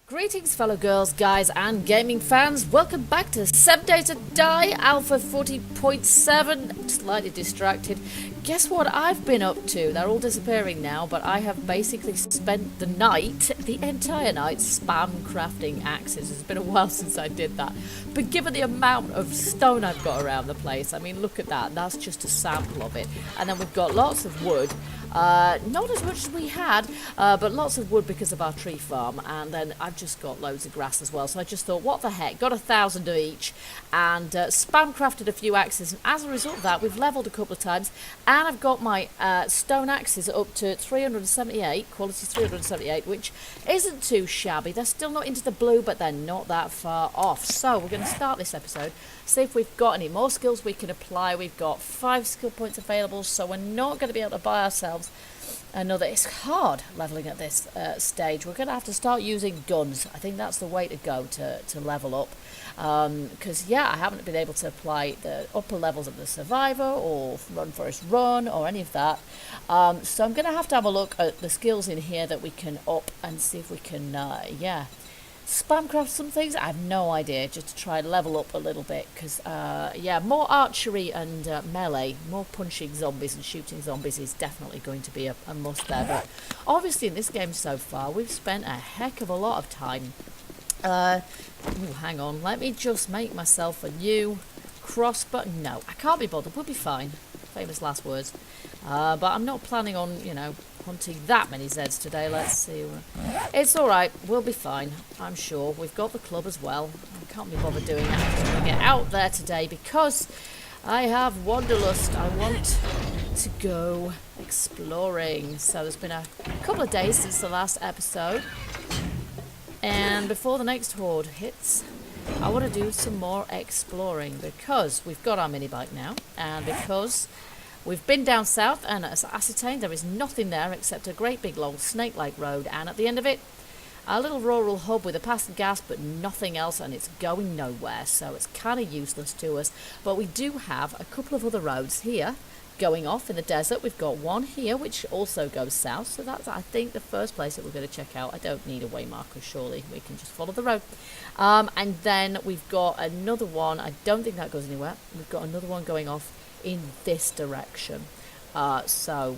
Greetings fellow girls, guys and gaming fans. Welcome back to 7 Days To Die Alpha 40.7. Slightly distracted. Guess what I've been up to? They're all disappearing now, but I have basically spent the night, the entire night, spam crafting axes. It's been a while since I did that. But given the amount of stone I've got around the place, I mean, look at that. That's just a sample of it. And then we've got lots of wood. Not as much as we had, but lots of wood because of our tree farm, and then I've just got loads of grass as well, so I just thought, what the heck, got 1,000 of each, and spam crafted a few axes, and as a result of that, we've leveled a couple of times, and I've got my stone axes up to 378, quality 378, which isn't too shabby. They're still not into the blue, but they're not that far off. So we're going to start this episode, see if we've got any more skills we can apply. We've got 5 skill points available, so we're not going to be able to buy ourselves another. It's hard leveling at this stage. We're going to have to start using guns. I think that's the way to go to level up, because yeah, I haven't been able to apply the upper levels of the survivor or run first run or any of that, so I'm going to have a look at the skills in here that we can up and see if we can spamcraft some things. I have no idea, just to try and level up a little bit, because yeah, more archery and melee, more punching zombies and shooting zombies is definitely going to be a must there. But obviously in this game so far we've spent a heck of a lot of time. Ooh, hang on, let me just make myself a new crossbow. No, I can't be bothered, we'll be fine. Famous last words. But I'm not planning on, you know, hunting that many Zeds today. Let's see. It's alright, we'll be fine, I'm sure. We've got the club as well. I can't be bothered doing that. I'm just going to get out there today because I have Wanderlust. I want to go exploring. So there's been a couple of days since the last episode, and before the next horde hits, I want to do some more exploring, because we've got our mini bike now, and because we've been down south and ascertained there is nothing there except a great big long snake-like road, and at the end of it, a little rural hub with a passing gas, but nothing else, and it's going nowhere, so it's kind of useless to us. But we do have a couple of other roads here going off in the desert. We've got one here which also goes south, so that's, I think, the first place that we're going to check out. I don't need a way marker, surely we can just follow the road. And then we've got another one. I don't think that goes anywhere. We've got another one going off in this direction. So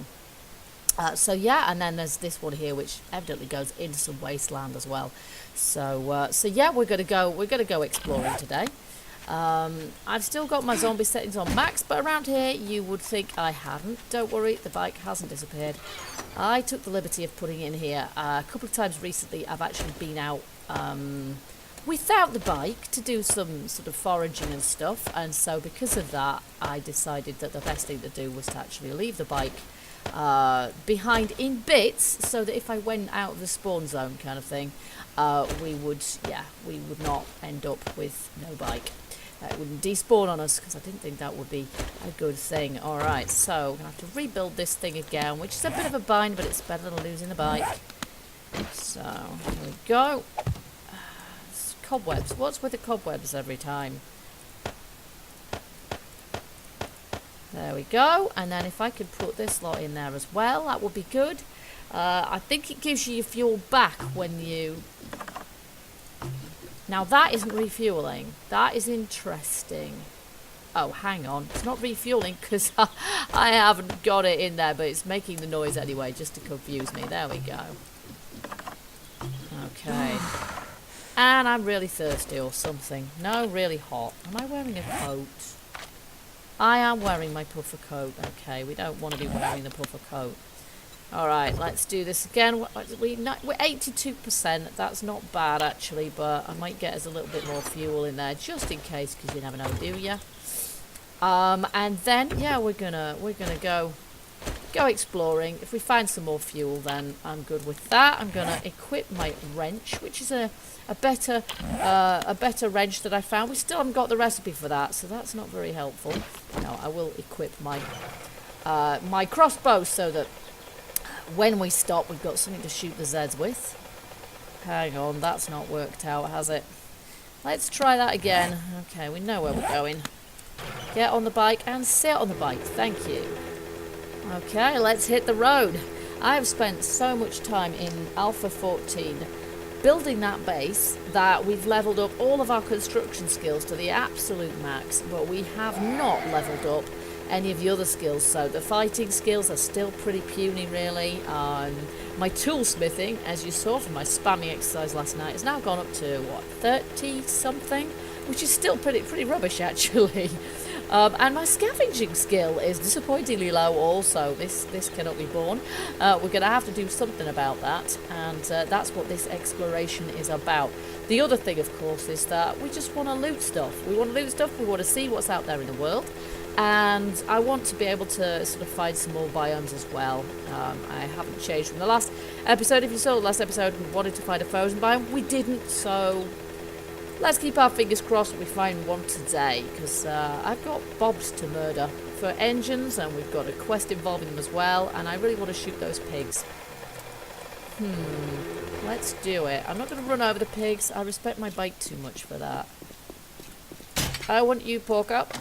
yeah, and then there's this one here which evidently goes into some wasteland as well. So yeah, we're gonna go exploring today. I've still got my zombie settings on max, but around here you would think I hadn't. Don't worry, the bike hasn't disappeared. I took the liberty of putting it in here. A couple of times recently I've actually been out without the bike to do some sort of foraging and stuff, and so because of that I decided that the best thing to do was to actually leave the bike behind in bits, so that if I went out of the spawn zone kind of thing, we would not end up with no bike. It wouldn't despawn on us, because I didn't think that would be a good thing. Alright, so I'm going to have to rebuild this thing again, which is a bit of a bind, but it's better than losing the bike. So, here we go. Cobwebs. What's with the cobwebs every time? There we go. And then if I could put this lot in there as well, that would be good. I think it gives you your fuel back when you... Now that isn't refueling. That is interesting. Oh, hang on. It's not refueling because I haven't got it in there, but it's making the noise anyway, just to confuse me. There we go. Okay. And I'm really thirsty or something. No, really hot. Am I wearing a coat? I am wearing my puffer coat. Okay, we don't want to be wearing the puffer coat. Alright, let's do this again. We're 82%. That's not bad, actually, but I might get us a little bit more fuel in there, just in case, because you never know, do ya? And then, yeah, we're gonna go exploring. If we find some more fuel, then I'm good with that. I'm gonna equip my wrench, which is a better wrench that I found. We still haven't got the recipe for that, so that's not very helpful. No, I will equip my my crossbow so that when we stop, we've got something to shoot the Zeds with. Hang on, that's not worked out, has it? Let's try that again. Okay, we know where we're going. Get on the bike and sit on the bike. Thank you. Okay, let's hit the road. I have spent so much time in Alpha 14 building that base that we've leveled up all of our construction skills to the absolute max, but we have not leveled up any of the other skills. So the fighting skills are still pretty puny, really. My toolsmithing, as you saw from my spamming exercise last night, has now gone up to, what, 30 something? Which is still pretty rubbish, actually. And my scavenging skill is disappointingly low also. This cannot be borne. We're going to have to do something about that, and that's what this exploration is about. The other thing, of course, is that we just want to loot stuff. We want to loot stuff, we want to see what's out there in the world, and I want to be able to sort of find some more biomes as well. I haven't changed from the last episode. If you saw the last episode, we wanted to find a frozen biome. We didn't, so let's keep our fingers crossed that we find one today, because I've got bobs to murder for engines, and we've got a quest involving them as well, and I really want to shoot those pigs. Let's do it. I'm not going to run over the pigs. I respect my bike too much for that. I want you, pork up.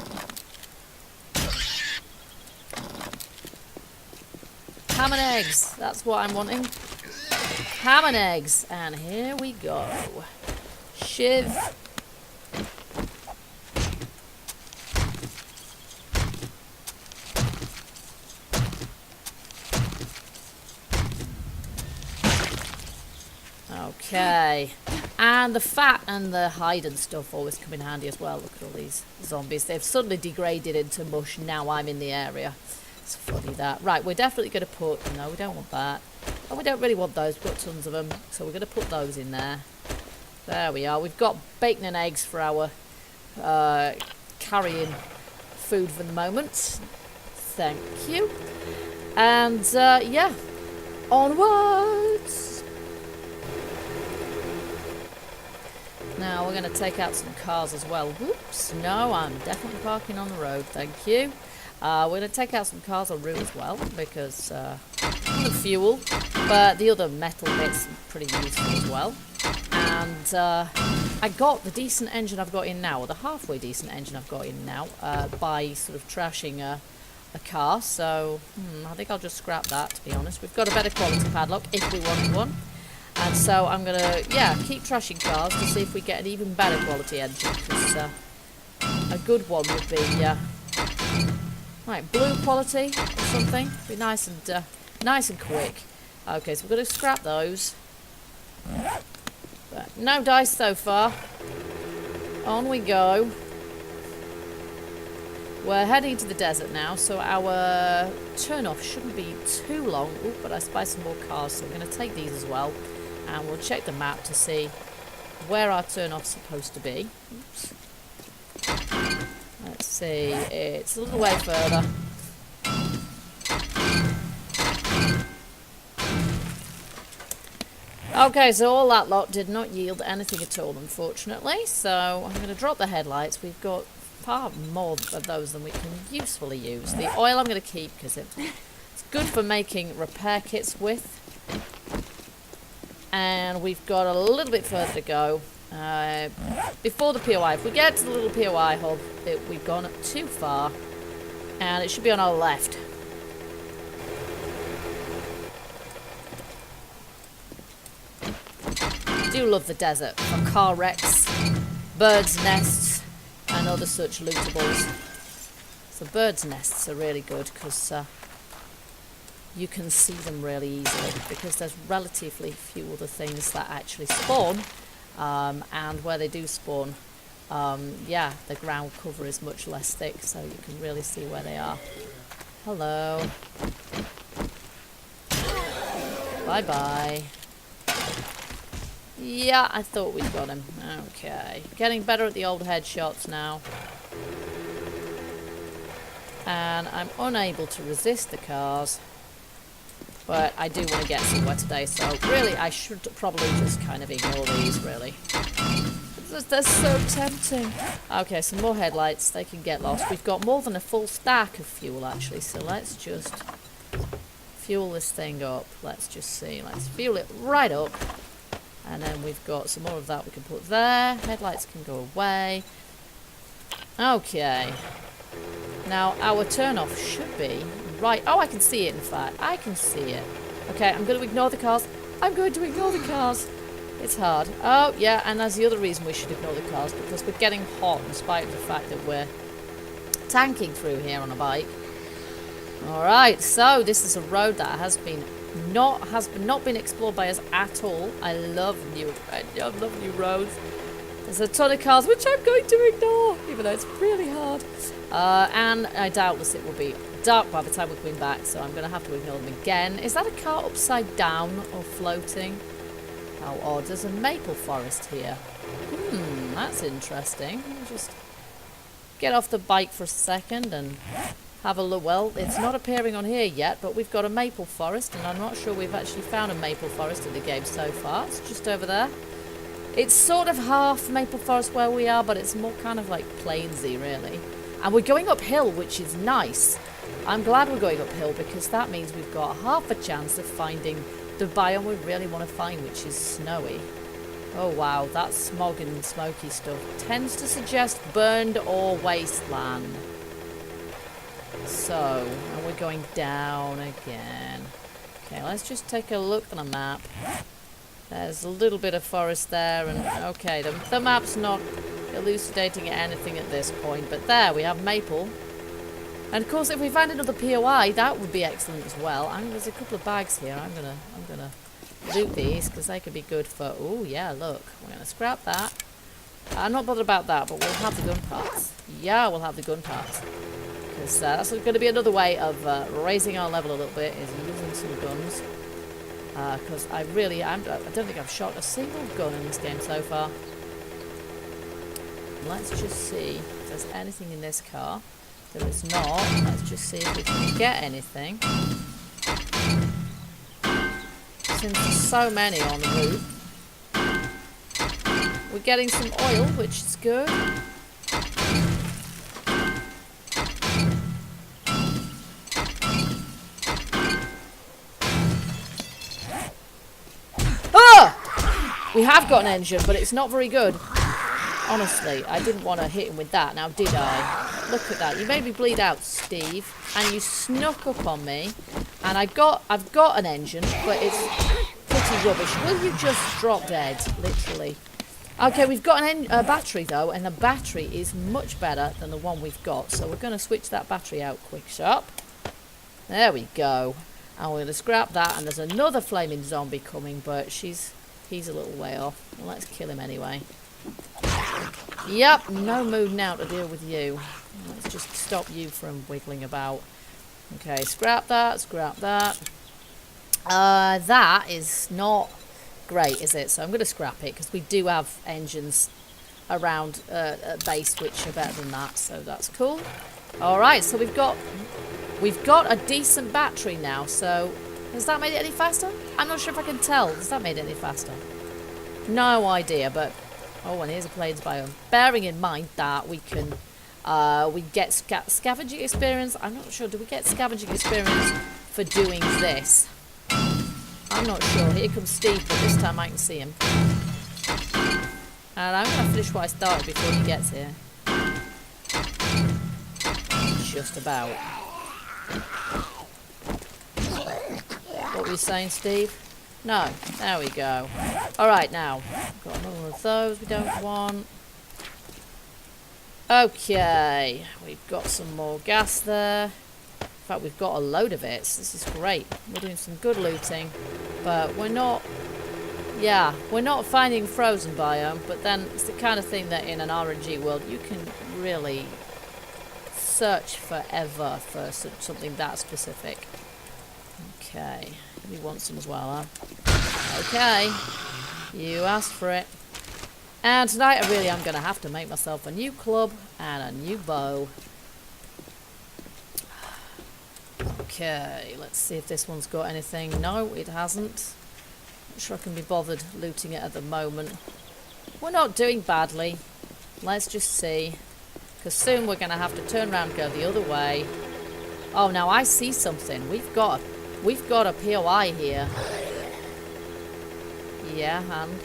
Ham and eggs. That's what I'm wanting. Ham and eggs. And here we go. Shiv. Okay. And the fat and the hide and stuff always come in handy as well. Look at all these zombies. They've suddenly degraded into mush. Now I'm in the area. It's funny that. Right, we're definitely going to put... No, we don't want that. Oh, we don't really want those. We've got tons of them. So we're going to put those in there. There we are. We've got bacon and eggs for our carrying food for the moment. Thank you. And, yeah. Onwards! Now, we're going to take out some cars as well. Whoops. No, I'm definitely parking on the road. Thank you. We're going to take out some cars en route as well, because the fuel, but the other metal bits are pretty useful as well. And I got the decent engine I've got in now, or the halfway decent engine I've got in now, by sort of trashing a car, so I think I'll just scrap that, to be honest. We've got a better quality padlock if we wanted one. And so I'm going to, yeah, keep trashing cars to see if we get an even better quality engine, because a good one would be... Right, blue quality or something. Be nice and quick. Okay, so we're going to scrap those. But no dice so far. On we go. We're heading to the desert now, so our turn-off shouldn't be too long. Ooh, but I spy some more cars, so I'm going to take these as well. And we'll check the map to see where our turn-off's supposed to be. Oops. Let's see, it's a little way further. Okay, so all that lot did not yield anything at all, unfortunately. So I'm going to drop the headlights. We've got far more of those than we can usefully use. The oil I'm going to keep because it's good for making repair kits with. And we've got a little bit further to go. Before the POI, if we get to the little POI hub, we've gone up too far, and it should be on our left. I do love the desert for car wrecks, birds' nests, and other such lootables. So birds' nests are really good because you can see them really easily, because there's relatively few other things that actually spawn. And where they do spawn, yeah, the ground cover is much less thick, so you can really see where they are. Hello. Bye-bye. Yeah, I thought we'd got him. Okay. Getting better at the old headshots now. And I'm unable to resist the cars. But I do want to get somewhere today, so really I should probably just kind of ignore these, really. They're so tempting. Okay, some more headlights. They can get lost. We've got more than a full stack of fuel, actually, so let's just fuel this thing up. Let's just see. Let's fuel it right up. And then we've got some more of that we can put there. Headlights can go away. Okay. Now, our turn-off should be... Right, oh, I can see it, in fact. I can see it. Okay, I'm going to ignore the cars. I'm going to ignore the cars. It's hard. Oh, yeah, and that's the other reason we should ignore the cars, because we're getting hot in spite of the fact that we're tanking through here on a bike. Alright, so this is a road that has not been explored by us at all. I love new roads. There's a ton of cars, which I'm going to ignore, even though it's really hard. And I doubtless it will be dark by the time we're coming back, so I'm going to have to ignore them again. Is that a car upside down or floating? How odd. There's a maple forest here. That's interesting. Let me just get off the bike for a second and have a look. Well, it's not appearing on here yet, but we've got a maple forest, and I'm not sure we've actually found a maple forest in the game so far. It's just over there. It's sort of half maple forest where we are, but it's more kind of like plainsy, really. And we're going uphill, which is nice. I'm glad we're going uphill, because that means we've got half a chance of finding the biome we really want to find, which is snowy. Oh wow, that smog and smoky stuff tends to suggest burned or wasteland. So, and we're going down again. Okay, let's just take a look on a map. There's a little bit of forest there, and okay, the map's not elucidating anything at this point, but there we have maple. And of course, if we find another POI, that would be excellent as well. And there's a couple of bags here. I'm gonna loot these, because they could be good for. Oh yeah, look, we're gonna scrap that. I'm not bothered about that, but we'll have the gun parts. Yeah, we'll have the gun parts. Because that's going to be another way of raising our level a little bit, is using some guns. Because I don't think I've shot a single gun in this game so far. Let's just see if there's anything in this car. There is not. Let's just see if we can get anything. Since there's so many on the route. We're getting some oil, which is good. We have got an engine, but it's not very good. Honestly, I didn't want to hit him with that, now did I? Look at that. You made me bleed out, Steve. And you snuck up on me. And I've got an engine, but it's pretty rubbish. Will you just drop dead? Literally. Okay, we've got a battery, though, and the battery is much better than the one we've got. So we're going to switch that battery out quick shop. There we go. And we're going to scrap that. And there's another flaming zombie coming, but he's a little way off. Well, let's kill him anyway. Yep, no mood now to deal with you. Let's just stop you from wiggling about. Okay, scrap that, scrap that. That is not great, is it? So I'm going to scrap it, because we do have engines around at base which are better than that, so that's cool. Alright, so we've got a decent battery now, so has that made it any faster? I'm not sure if I can tell. Has that made it any faster? No idea, but oh, and here's a plains biome. Bearing in mind that we can we get scavenging experience. I'm not sure. Do we get scavenging experience for doing this? I'm not sure. Here comes Steve, but this time I can see him. And I'm going to finish what I started before he gets here. Just about. What were you saying, Steve? No. There we go. Alright, now. Got another one of those we don't want. Okay. We've got some more gas there. In fact, we've got a load of it. So this is great. We're doing some good looting. But we're not... Yeah, we're not finding frozen biome. But then it's the kind of thing that in an RNG world you can really search forever for something that specific. Okay. We want some as well, huh? Okay. You asked for it. And tonight I really am going to have to make myself a new club and a new bow. Okay, let's see if this one's got anything. No, it hasn't. Not sure I can be bothered looting it at the moment. We're not doing badly. Let's just see. Because soon we're going to have to turn around and go the other way. Oh, now I see something. We've got a POI here. Yeah, and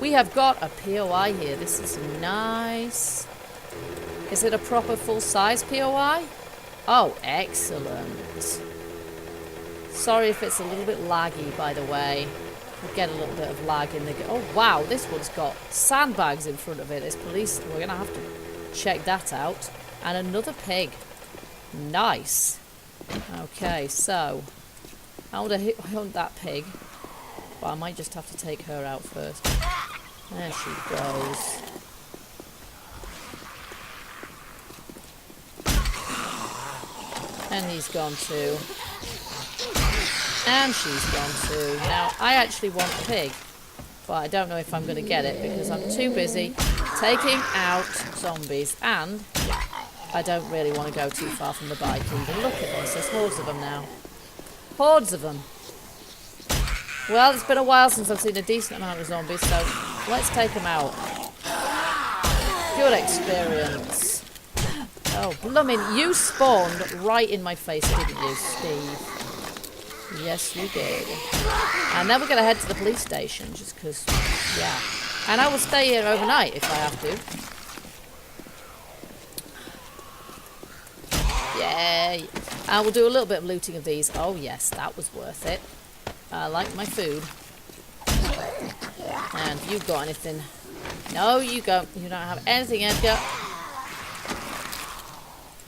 we have got a POI here. This is nice. Is it a proper full-size POI? Oh, excellent. Sorry if it's a little bit laggy, by the way. We get a little bit of lag in the... Oh, wow, this one's got sandbags in front of it. This police... We're going to have to check that out. And another pig. Nice. Okay, so... I want to hunt that pig. But I might just have to take her out first. There she goes. And he's gone too. And she's gone too. Now, I actually want the pig. But I don't know if I'm going to get it because I'm too busy taking out zombies. And I don't really want to go too far from the bike either. Look at this. There's hordes of them now. Hordes of them. Well, it's been a while since I've seen a decent amount of zombies, so let's take them out. Good experience. Oh, blooming, you spawned right in my face, didn't you, Steve? Yes, you did. And then we're going to head to the police station, just because, yeah. And I will stay here overnight if I have to. Yay. And we'll do a little bit of looting of these. Oh, yes, that was worth it. I like my food. And you've got anything? No, you don't. You don't have anything, Edgar.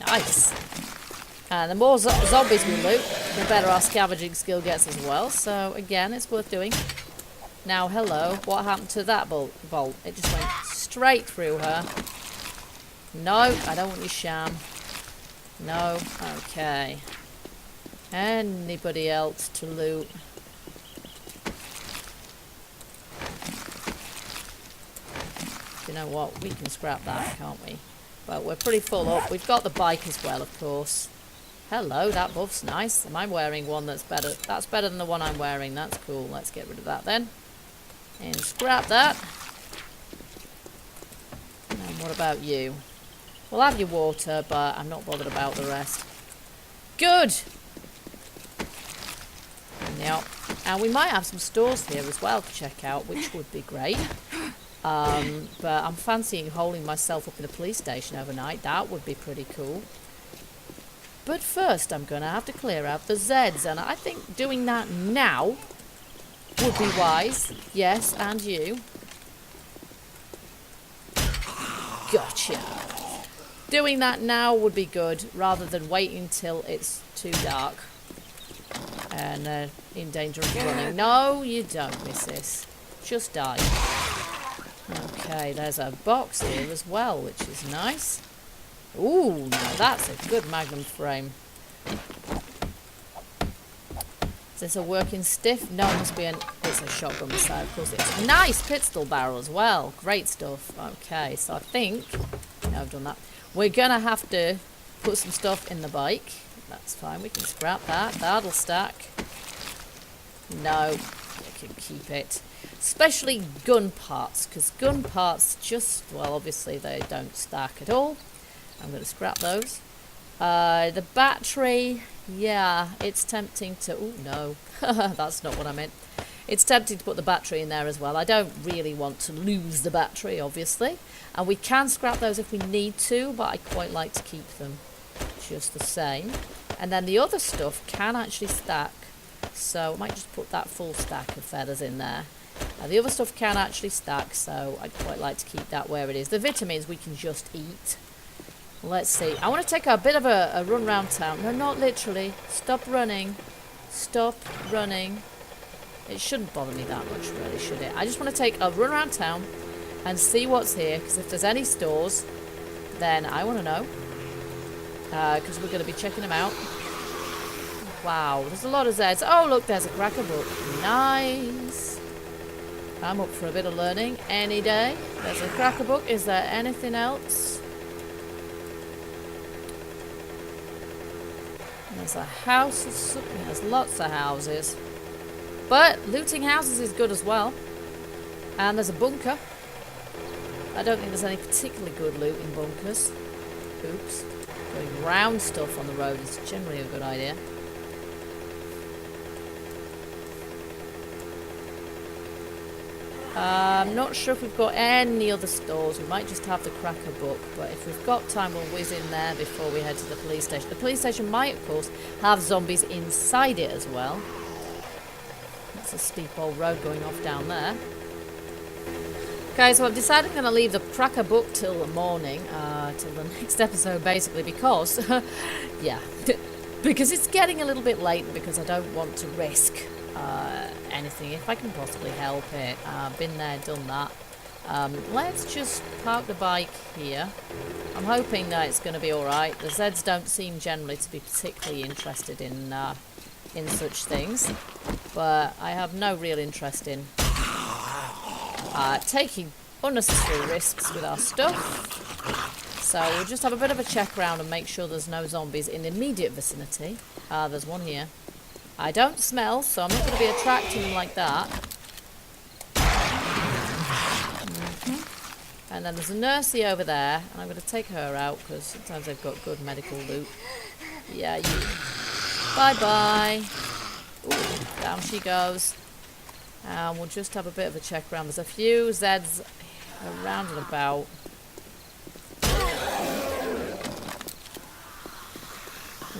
Nice. And the more zombies we loot, the better our scavenging skill gets as well. So, again, it's worth doing. Now, hello. What happened to that bolt? It just went straight through her. No, I don't want your sham. No. Okay. Anybody else to loot? You know what? We can scrap that, can't we? But we're pretty full up. We've got the bike as well, of course. Hello, that buff's nice. Am I wearing one that's better? That's better than the one I'm wearing. That's cool. Let's get rid of that then. And scrap that. And what about you? We'll have your water, but I'm not bothered about the rest. Good! Yep. And we might have some stores here as well to check out, which would be great. But I'm fancying holding myself up in the police station overnight. That would be pretty cool. But first, I'm going to have to clear out the Zeds. And I think doing that now would be wise. Yes, and you. Gotcha. Doing that now would be good, rather than waiting till it's too dark. And in danger of running. No, you don't, missus. Just die. Okay, there's a box here as well, which is nice. Ooh, now that's a good magnum frame. Is this a working stiff? No, it must be it's a shotgun missile, of course it's. Nice pistol barrel as well. Great stuff. Okay, so I think, I've done that. We're going to have to put some stuff in the bike. That's fine, we can scrap that. That'll stack. No, we can keep it. Especially gun parts, because gun parts just, well, obviously they don't stack at all. I'm going to scrap those. The battery, yeah, it's tempting to... Oh, no, that's not what I meant. It's tempting to put the battery in there as well. I don't really want to lose the battery, obviously. And we can scrap those if we need to, but I quite like to keep them just the same. And then the other stuff can actually stack. So I might just put that full stack of feathers in there. The other stuff can actually stack, so I'd quite like to keep that where it is. The vitamins we can just eat. Let's see. I want to take a bit of a run around town. No, not literally. Stop running. Stop running. It shouldn't bother me that much, really, should it? I just want to take a run around town and see what's here, because if there's any stores, then I want to know. Because we're going to be checking them out. Wow, there's a lot of Zeds. Oh, look, there's a cracker book. Nice. I'm up for a bit of learning any day. There's a cracker book. Is there anything else? There's a house. There's lots of houses. But looting houses is good as well. And there's a bunker. I don't think there's any particularly good loot in bunkers. Oops. Going round stuff on the road is generally a good idea. I'm not sure if we've got any other stores. We might just have the cracker book, but if we've got time, we'll whiz in there before we head to the police station. The police station might, of course, have zombies inside it as well. It's a steep old road going off down there. Okay, so I've decided I'm going to leave the Pracker book till the morning, till the next episode, basically, because, yeah, because it's getting a little bit late, because I don't want to risk anything if I can possibly help it. Been there, done that. Let's just park the bike here. I'm hoping that it's going to be alright. The Zeds don't seem generally to be particularly interested in such things, but I have no real interest in taking unnecessary risks with our stuff. So we'll just have a bit of a check around and make sure there's no zombies in the immediate vicinity. There's one here. I don't smell, so I'm not going to be attracting them like that. And then there's a nursey over there, and I'm going to take her out because sometimes they've got good medical loot. Yeah, you. Bye-bye. Ooh, down she goes. And we'll just have a bit of a check around. There's a few Zeds around and about.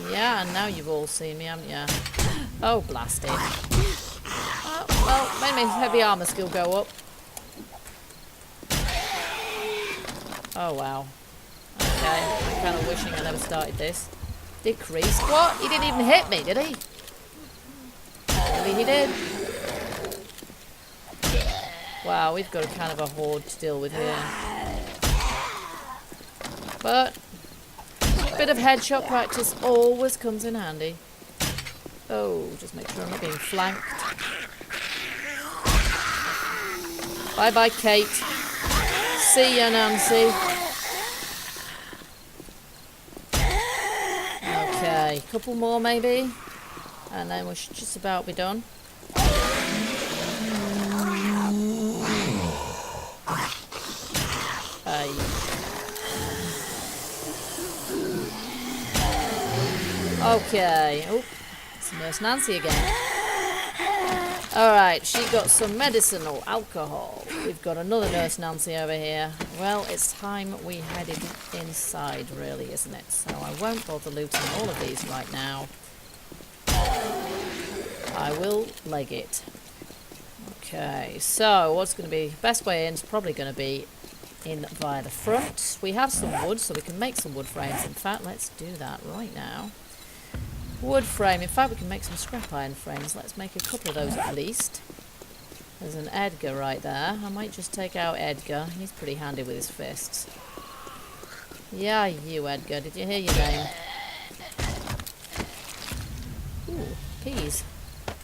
Yeah, and now you've all seen me, haven't you? Oh, blast it. Oh, well, made my heavy armour skill go up. Oh, wow. Okay, I'm kind of wishing I never started this. Decrease. What? He didn't even hit me, did he? Maybe he did. Wow, we've got a kind of a horde to deal with here. But a bit of headshot practice always comes in handy. Oh, just make sure I'm not being flanked. Bye-bye, Kate. See ya, Nancy. Okay, couple more maybe. And then we should just about be done. Okay. Oh, it's Nurse Nancy again. Alright, she got some medicine or alcohol. We've got another Nurse Nancy over here. Well, it's time we headed inside, really, isn't it? So I won't bother looting all of these right now. I will leg it. Okay, so what's going to be... best way in is probably going to be in via the front. We have some wood, so we can make some wood frames. In fact, let's do that right now. Wood frame. In fact, we can make some scrap iron frames. Let's make a couple of those at least. There's an Edgar right there. I might just take out Edgar. He's pretty handy with his fists. Yeah, you, Edgar. Did you hear your name? Ooh, peas.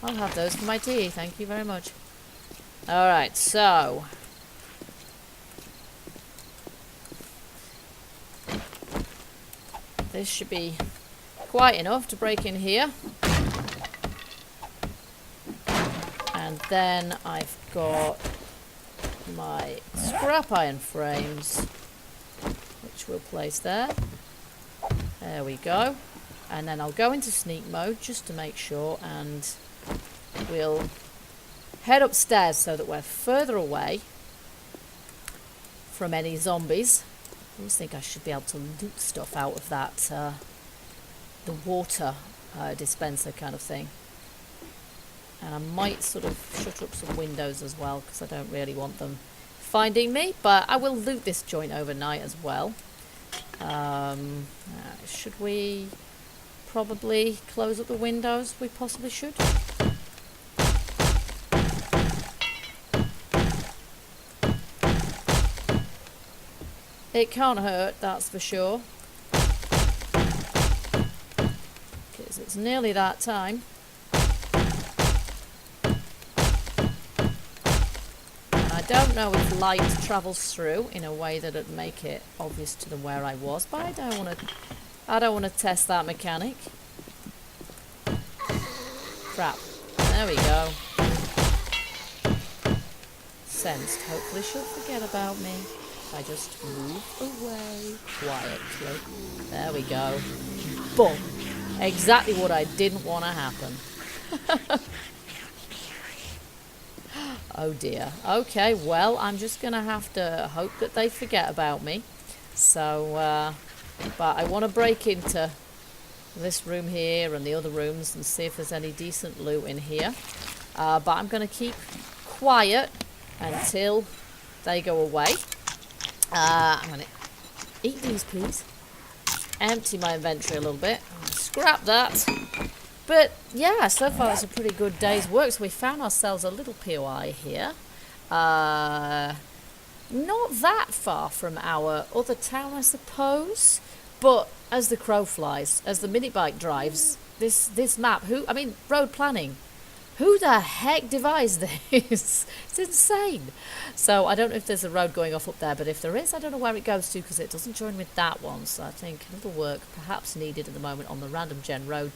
I'll have those for my tea. Thank you very much. Alright, so... this should be quite enough to break in here. And then I've got my scrap iron frames, which we'll place there. There we go. And then I'll go into sneak mode just to make sure, and we'll head upstairs so that we're further away from any zombies. I always think I should be able to loot stuff out of that, the water dispenser kind of thing. And I might sort of shut up some windows as well, because I don't really want them finding me. But I will loot this joint overnight as well. Should we probably close up the windows? We possibly should. It can't hurt, that's for sure. Because it's nearly that time. And I don't know if light travels through in a way that would make it obvious to them where I was, but I don't want to test that mechanic. Crap. There we go. Sensed. Hopefully she'll forget about me. I just move away quietly. There we go. Boom. Exactly what I didn't want to happen. Oh dear. Okay, well, I'm just going to have to hope that they forget about me. So, but I want to break into this room here and the other rooms and see if there's any decent loot in here. But I'm going to keep quiet until they go away. I'm going to eat these, please. Empty my inventory a little bit. Scrap that. But yeah, so far it's a pretty good day's work. So we found ourselves a little POI here. Not that far from our other town, I suppose. But as the crow flies, as the mini bike drives, this map, road planning. Who the heck devised this? It's insane. So I don't know if there's a road going off up there, but if there is, I don't know where it goes to because it doesn't join with that one. So I think a little work perhaps needed at the moment on the random gen road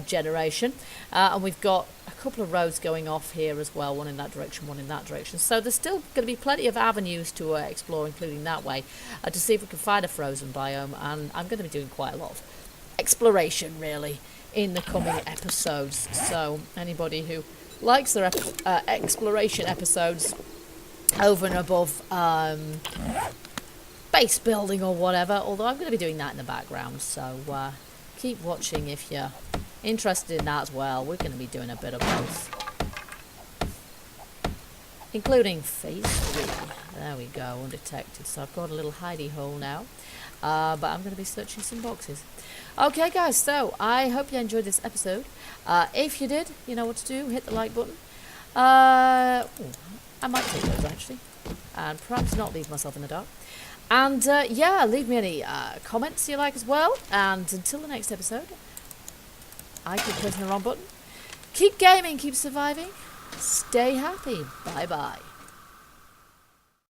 generation. And we've got a couple of roads going off here as well, one in that direction, one in that direction. So there's still going to be plenty of avenues to explore, including that way, to see if we can find a frozen biome. And I'm going to be doing quite a lot of exploration, really, in the coming episodes. So anybody who likes their exploration episodes over and above base building or whatever, although I'm going to be doing that in the background, so keep watching if you're interested in that as well. We're going to be doing a bit of both, including phase 3. There we go, undetected. So I've got a little hidey hole now, but I'm going to be searching some boxes. Okay guys, so I hope you enjoyed this episode. If you did, you know what to do. Hit the like button. I might take those actually, and perhaps not leave myself in the dark. And yeah, leave me any comments you like as well. And until the next episode, I keep pressing the wrong button. Keep gaming, keep surviving. Stay happy. Bye bye.